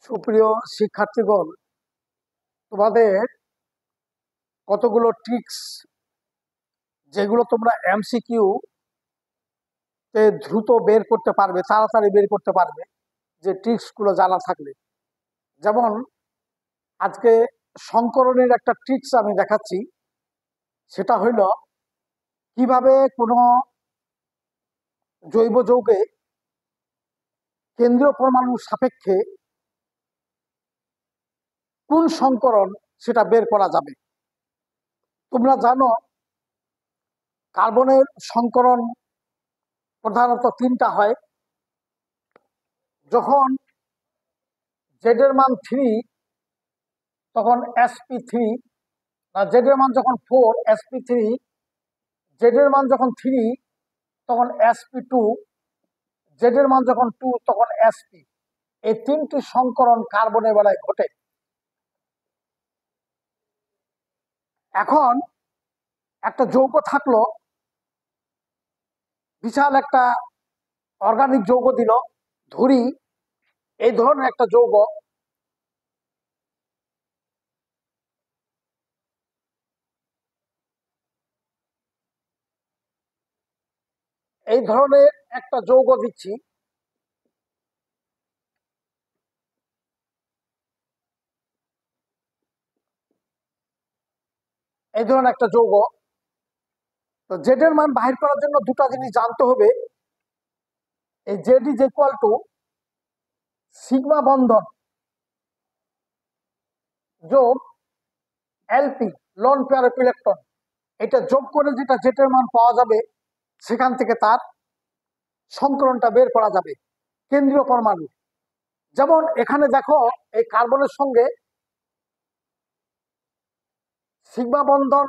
সুপ্রিয় শিক্ষার্থীগণ, তোমাদের কতগুলো ট্রিক্স যেগুলো তোমরা এমসিকিউ তে দ্রুত বের করতে পারবে, তাড়াতাড়ি বের করতে পারবে, যে ট্রিক্সগুলো জানা থাকলে। যেমন আজকে সংকরণের একটা ট্রিক্স আমি দেখাচ্ছি। সেটা হইল কিভাবে কোনো জৈব যৌগে কেন্দ্রীয় পরমাণুর সাপেক্ষে কোন সংকরণ সেটা বের করা যাবে। তোমরা জানো কার্বনের সংকরণ প্রধানত তিনটা হয়। যখন জেড এর মান 3 তখন sp3, না জেড এর মান যখন 4 sp3, জেড এর মান যখন 3 তখন sp2, জেড এর মান যখন 2 তখন sp। এই তিনটি সংকরণ কার্বনের বেলায় ঘটে। এখন একটা যৌগ থাকলো, বিশাল একটা অর্গানিক যৌগ দিল, ধরি এই ধরনের একটা যৌগ। এই ধরনের একটা যৌগ দিচ্ছি, এই ধরনের একটা যৌগ। তো জেড এর মান বাহির করার জন্য দুটা জিনিস জানতে হবে। এই Z is equal to sigma বন্ধন যোগ LP, lone pair of electron. এটা যোগ করে যেটা জেড এর মান পাওয়া যাবে, সেখান থেকে তার সংকরণটা বের করা যাবে কেন্দ্রীয় পরমাণু। যেমন এখানে দেখো, এই কার্বনের সঙ্গে সিগমা বন্ধন,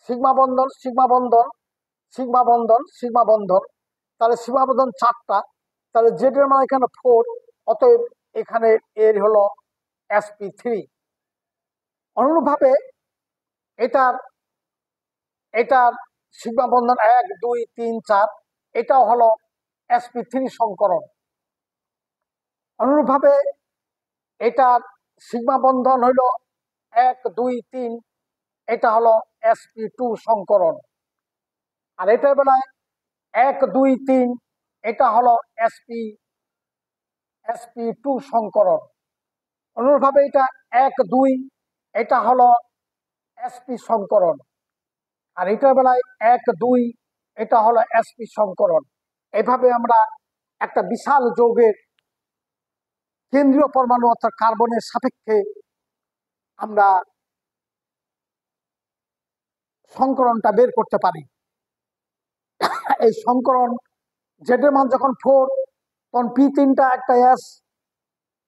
সিগমা বন্ধন, সিগমা বন্ধন, সিগমা বন্ধন, সিগমা বন্ধন, তাহলে সিগমা বন্ধন 4টা। তাহলে জেড এর মান এখানে 4, অতএব এখানে এর হলো sp3। অনুরূপভাবে এটার এটার সিগমা বন্ধন 1 2 3 4, এটাও হলো sp3 সংকরণ। অনুরূপভাবে এটার সিগমা বন্ধন হইল 1 2 3, এটা হলো sp2 সংকরণ। আর এটার বেলায় 1 2 3, এটা হলো sp2 সংকরণ। অনুরূপভাবে এটা 1 2, এটা হলো sp সংকরণ। আর এটার বেলায় 1 2, এটা হলো sp সংকরণ। এভাবে আমরা একটা বিশাল যৌগের কেন্দ্রীয় পরমাণু অর্থাৎ কার্বনের সাপেক্ষে আমরা সংকরণটা বের করতে পারি। এই সংকরণ জেড এর মান যখন 4 তখন পি 3টা একটা এস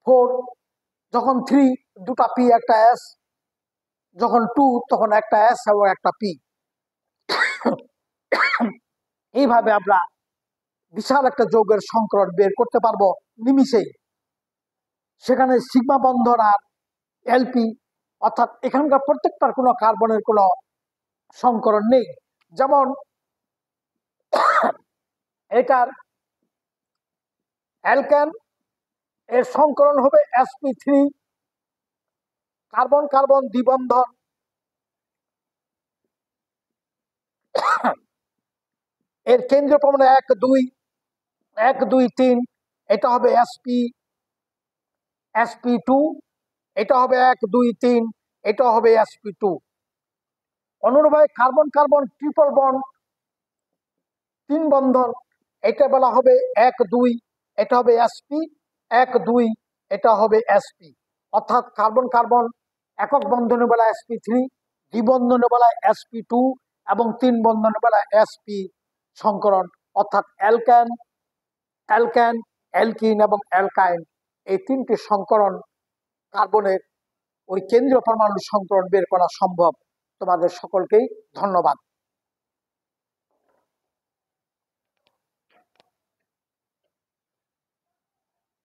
4, যখন 3 দুটা পি একটা এস, যখন 2 তখন একটা এস এবং একটা পি। এইভাবে আমরা বিশাল একটা যৌগের সংকরণ বের করতে পারবো নিমিষেই। সেখানে সিগমা বন্ধন আর এলপি, অর্থাৎ এখানকার প্রত্যেকটার কোনো কার্বনের কোনো সংকরণ নেই। যেমন এটার অ্যালকেন, এর সংকরণ হবে sp3, কার্বন কার্বন দ্বিবন্ধন, এর কেন্দ্রীয় পরমাণু 1 2 1 2 3, এটা হবে sp2, এটা হবে 1 2 3, এটা হবে sp2। অনুরূপভাবে কার্বন কার্বন ট্রিপল বন্ড 3 বন্ধন, এটা বলা হবে 1 2, এটা হবে sp 1 2, এটা হবে sp। অর্থাৎ কার্বন কার্বন একক বন্ধনে বলা sp3, দ্বিবন্ধনে বলা sp2 এবং 3 বন্ধনে বলা sp সংকরণ। অর্থাৎ অ্যালকেন, অ্যালকেন, অ্যালকিন এবং অ্যালকাইন, এই তিনটি সংকরণ কার্বনের ওই কেন্দ্রীয় পরমাণু সংকরণ বের করা সম্ভব। তোমাদের সকলকেই ধন্যবাদ।